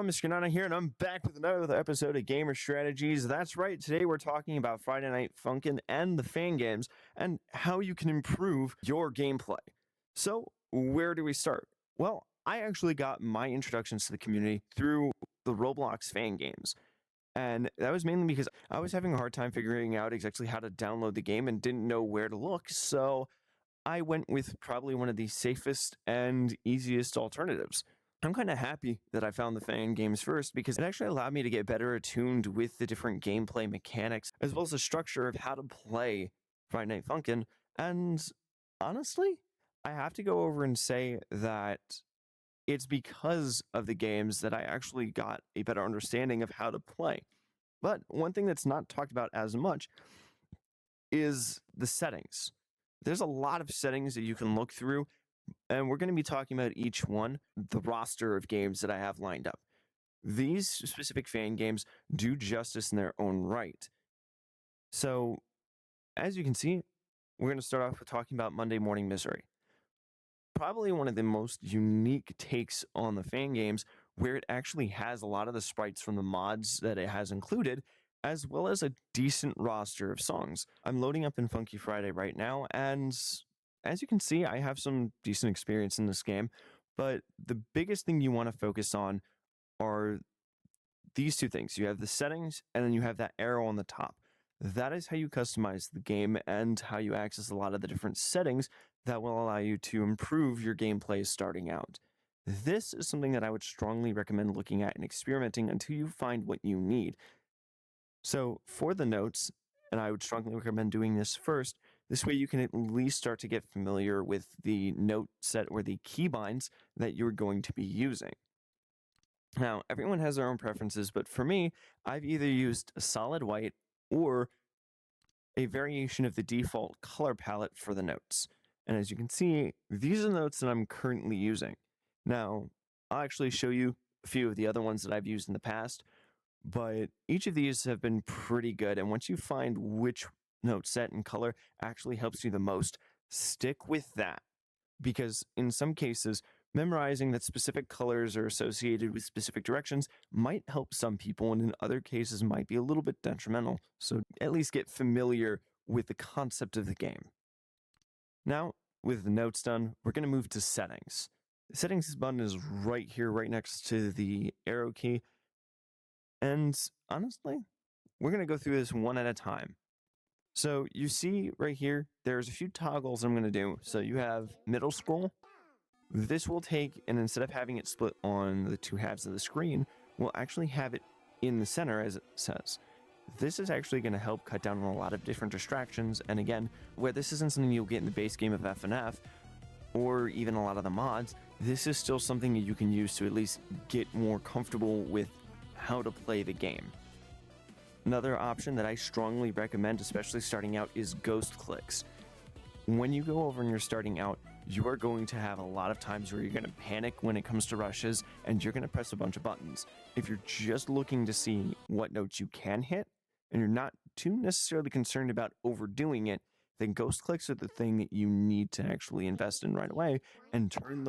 everyone, Mr.CanKnotNot here, and I'm back with another episode of Gamer Strategies. That's right, today we're talking about Friday Night Funkin' and the fan games, and how you can improve your gameplay. So, where do we start? Well, I actually got my introductions to the community through the Roblox fan games. And that was mainly because I was having a hard time figuring out exactly how to download the game and didn't know where to look, so I went with probably one of the safest and easiest alternatives. I'm kind of happy that I found the fan games first because it actually allowed me to get better attuned with the different gameplay mechanics as well as the structure of how to play Friday Night Funkin'. And honestly, I have to go over and say that it's because of the games that I actually got a better understanding of how to play. But one thing that's not talked about as much is the settings. There's a lot of settings that you can look through, and we're going to be talking about each one, the roster of games that I have lined up. These specific fan games do justice in their own right. So, as you can see, we're going to start off with talking about Monday Morning Misery. Probably one of the most unique takes on the fan games, where it actually has a lot of the sprites from the mods that it has included, as well as a decent roster of songs. I'm loading up in Funky Friday right now, and as you can see, I have some decent experience in this game, but the biggest thing you want to focus on are these two things. You have the settings, and then you have that arrow on the top. That is how you customize the game and how you access a lot of the different settings that will allow you to improve your gameplay starting out. This is something that I would strongly recommend looking at and experimenting until you find what you need. So for the notes, and I would strongly recommend doing this first, this way you can at least start to get familiar with the note set or the keybinds that you're going to be using. Now, everyone has their own preferences, but for me, I've either used a solid white or a variation of the default color palette for the notes. And as you can see, these are the notes that I'm currently using. Now, I'll actually show you a few of the other ones that I've used in the past, but each of these have been pretty good. And once you find which note set and color actually helps you the most, stick with that. Because in some cases, memorizing that specific colors are associated with specific directions might help some people, and in other cases might be a little bit detrimental. So at least get familiar with the concept of the game. Now, with the notes done, we're going to move to settings. The settings button is right here, right next to the arrow key. And honestly, we're going to go through this one at a time. So you see right here, there's a few toggles I'm going to do. So you have middle scroll. This will take, and instead of having it split on the two halves of the screen, we'll actually have it in the center as it says. This is actually going to help cut down on a lot of different distractions. And again, where this isn't something you'll get in the base game of FNF, or even a lot of the mods, this is still something that you can use to at least get more comfortable with how to play the game. Another option that I strongly recommend, especially starting out, is ghost clicks. When you go over and you're starting out, you are going to have a lot of times where you're going to panic when it comes to rushes, and you're going to press a bunch of buttons. If you're just looking to see what notes you can hit, and you're not too necessarily concerned about overdoing it, then ghost clicks are the thing that you need to actually invest in right away and turn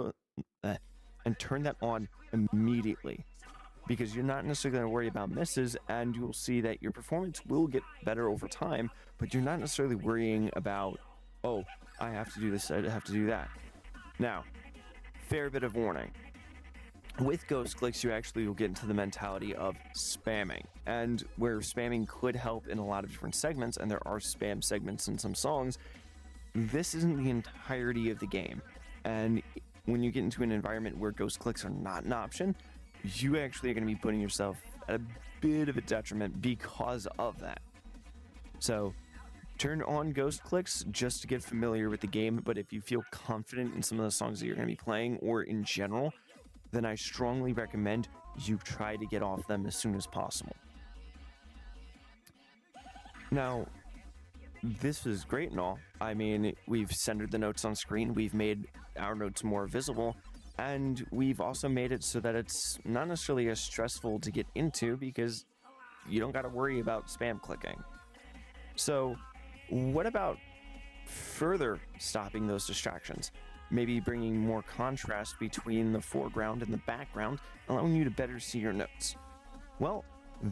that on immediately. Because you're not necessarily going to worry about misses, and you'll see that your performance will get better over time, but you're not necessarily worrying about, oh, I have to do this, I have to do that. Now, fair bit of warning. With ghost clicks, you actually will get into the mentality of spamming, and where spamming could help in a lot of different segments, and there are spam segments in some songs, this isn't the entirety of the game. And when you get into an environment where ghost clicks are not an option, you actually are going to be putting yourself at a bit of a detriment because of that. So turn on ghost clicks just to get familiar with the game, but if you feel confident in some of the songs that you're going to be playing or in general, then I strongly recommend you try to get off them as soon as possible. Now, this is great and all. I mean, we've centered the notes on screen, we've made our notes more visible, and we've also made it so that it's not necessarily as stressful to get into because you don't got to worry about spam clicking. So what about further stopping those distractions? maybe bringing more contrast between the foreground and the background, allowing you to better see your notes. Well,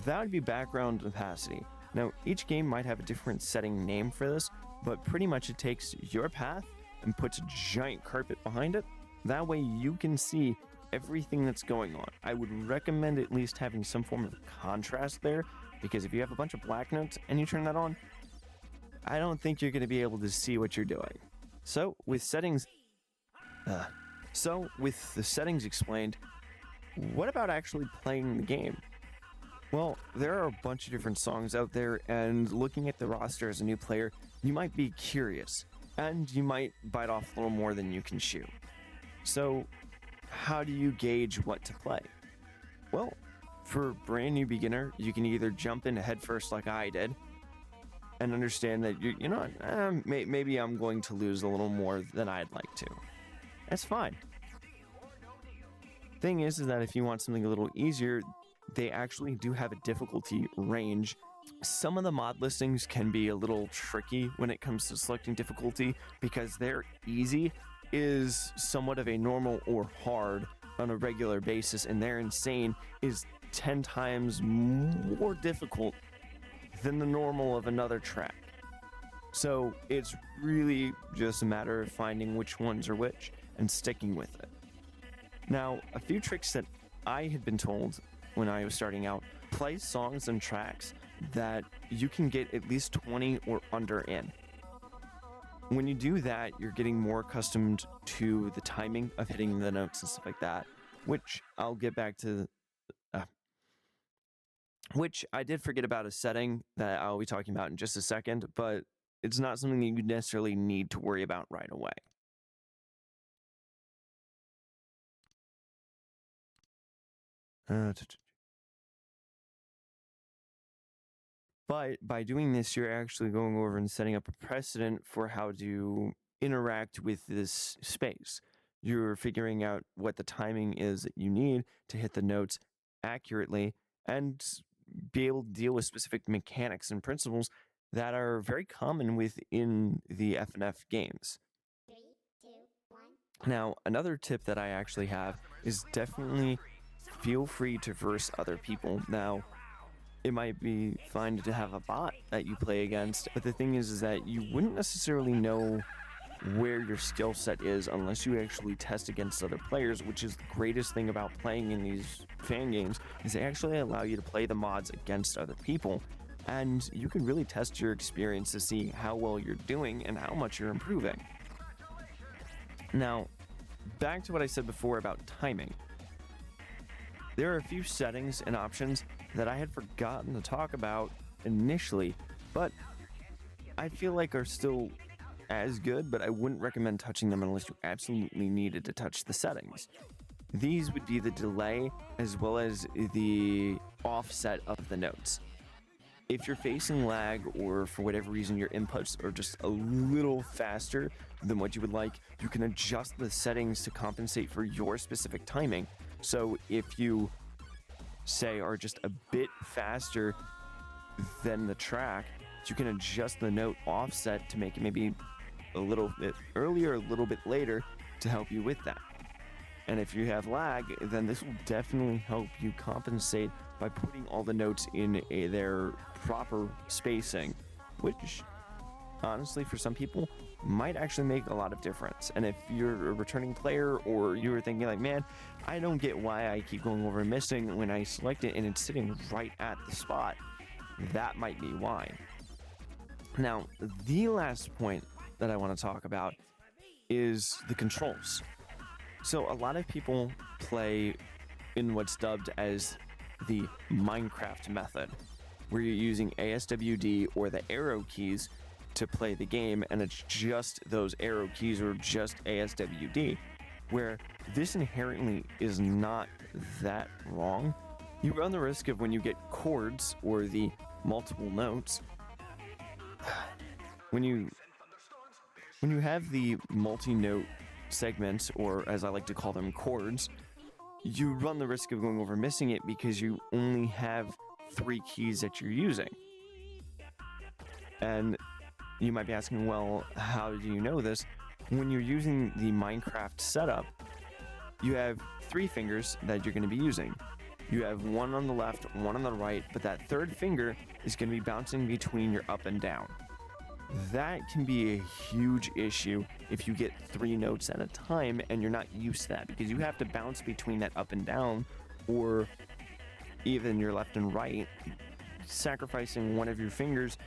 that would be background opacity. Now, each game might have a different setting name for this, but pretty much it takes your path and puts a giant carpet behind it. That way you can see everything that's going on. I would recommend at least having some form of contrast there, because if you have a bunch of black notes and you turn that on, I don't think you're going to be able to see what you're doing. So with the settings explained, what about actually playing the game? Well, there are a bunch of different songs out there, and looking at the roster as a new player, you might be curious, and you might bite off a little more than you can chew. So, how do you gauge what to play? Well, for a brand new beginner, you can either jump in head first like I did, and understand that maybe I'm going to lose a little more than I'd like to. That's fine. Thing is that if you want something a little easier, they actually do have a difficulty range. Some of the mod listings can be a little tricky when it comes to selecting difficulty, because their easy is somewhat of a normal or hard on a regular basis, and their insane is 10 times more difficult than the normal of another track. So it's really just a matter of finding which ones are which and sticking with it. Now, a few tricks that I had been told when I was starting out: play songs and tracks that you can get at least 20 or under in. When you do that, you're getting more accustomed to the timing of hitting the notes and stuff like that, which I'll get back to. Which I did forget about a setting that I'll be talking about in just a second, but it's not something that you necessarily need to worry about right away. But by doing this, you're actually going over and setting up a precedent for how to interact with this space. You're figuring out what the timing is that you need to hit the notes accurately and be able to deal with specific mechanics and principles that are very common within the FNF games. 3, 2, 1. Now, another tip that I actually have is definitely feel free to verse other people. Now, it might be fine to have a bot that you play against, but the thing is that you wouldn't necessarily know where your skill set is unless you actually test against other players, which is the greatest thing about playing in these fan games, is they actually allow you to play the mods against other people, and you can really test your experience to see how well you're doing and how much you're improving. Now, back to what I said before about timing. There are a few settings and options that I had forgotten to talk about initially, but I feel like are still as good, but I wouldn't recommend touching them unless you absolutely needed to touch the settings. These would be the delay as well as the offset of the notes. If you're facing lag, or for whatever reason your inputs are just a little faster than what you would like, you can adjust the settings to compensate for your specific timing. So if you, say, are just a bit faster than the track, you can adjust the note offset to make it maybe a little bit earlier, a little bit later, to help you with that. And if you have lag, then this will definitely help you compensate by putting all the notes in their proper spacing, which honestly for some people might actually make a lot of difference. And if you're a returning player, or you're thinking like, man, I don't get why I keep going over and missing when I select it and it's sitting right at the spot, that might be why. Now, the last point that I want to talk about is the controls. So a lot of people play in what's dubbed as the Minecraft method, where you're using ASWD or the arrow keys to play the game, and it's just those arrow keys or just ASWD, where this inherently is not that wrong. You run the risk of, when you get chords or the multiple notes, when you have the multi-note segments, or as I like to call them, chords, you run the risk of going over missing it because you only have 3 keys that you're using. And you might be asking, well, how do you know this? When you're using the Minecraft setup, you have 3 fingers that you're going to be using. You have one on the left, one on the right, but that third finger is going to be bouncing between your up and down. That can be a huge issue if you get 3 notes at a time and you're not used to that, because you have to bounce between that up and down, or even your left and right, sacrificing one of your fingers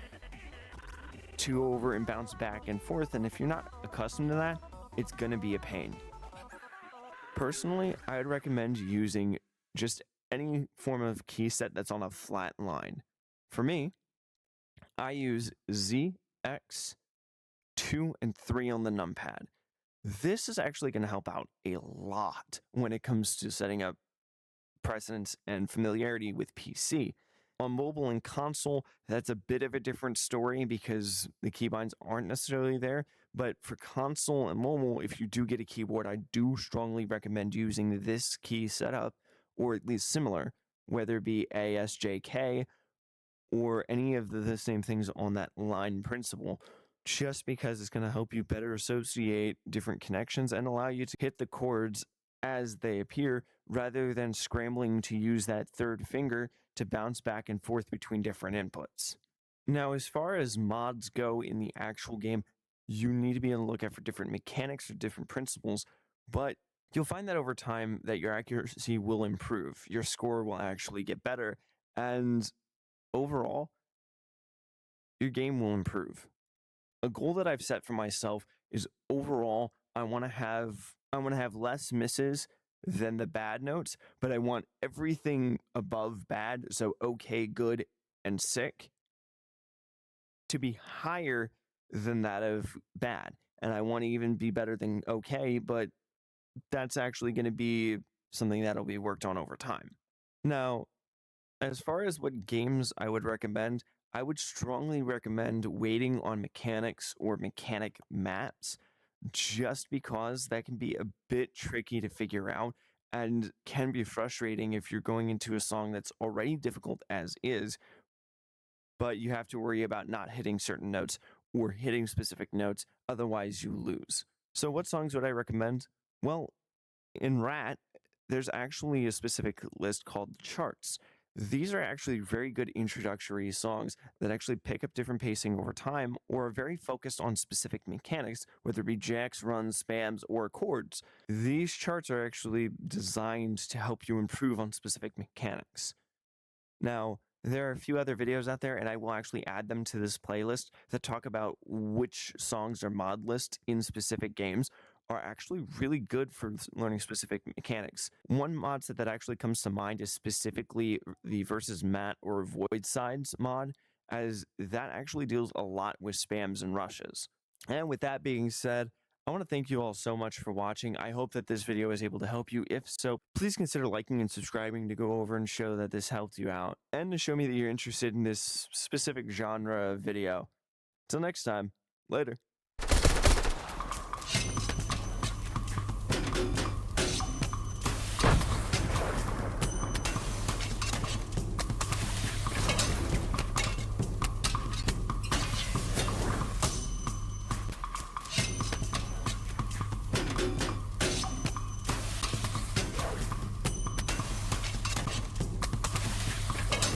to go over and bounce back and forth. And if you're not accustomed to that, it's going to be a pain. Personally, I would recommend using just any form of key set that's on a flat line. For me, I use Z, X, 2, and 3 on the numpad. This is actually going to help out a lot when it comes to setting up precedence and familiarity with PC. On mobile and console, that's a bit of a different story because the keybinds aren't necessarily there. But for console and mobile, if you do get a keyboard, I do strongly recommend using this key setup, or at least similar, whether it be A, S, J, K, or any of the same things on that line principle, just because it's going to help you better associate different connections and allow you to hit the chords as they appear, rather than scrambling to use that third finger to bounce back and forth between different inputs. Now, as far as mods go in the actual game, you need to be on the lookout for different mechanics or different principles, but you'll find that over time that your accuracy will improve, your score will actually get better, and overall, your game will improve. A goal that I've set for myself is overall, I want to have less misses than the bad notes, but I want everything above bad, so okay, good, and sick, to be higher than that of bad. And I want to even be better than okay, but that's actually going to be something that'll be worked on over time. Now, as far as what games I would recommend, I would strongly recommend waiting on mechanics or mechanic maps, just because that can be a bit tricky to figure out and can be frustrating if you're going into a song that's already difficult as is, but you have to worry about not hitting certain notes or hitting specific notes, otherwise you lose. So what songs would I recommend? Well, in Rat, there's actually a specific list called charts. These are actually very good introductory songs that actually pick up different pacing over time, or are very focused on specific mechanics, whether it be jacks, runs, spams, or chords. These charts are actually designed to help you improve on specific mechanics. Now, there are a few other videos out there, and I will actually add them to this playlist, that talk about which songs are mod list in specific games are actually really good for learning specific mechanics. One mod set that actually comes to mind is specifically the versus mat or void sides mod, as that actually deals a lot with spams and rushes. And with that being said, I want to thank you all so much for watching. I hope that this video is able to help you. If so, please consider liking and subscribing to go over and show that this helped you out, and to show me that you're interested in this specific genre of video. Till next time, later.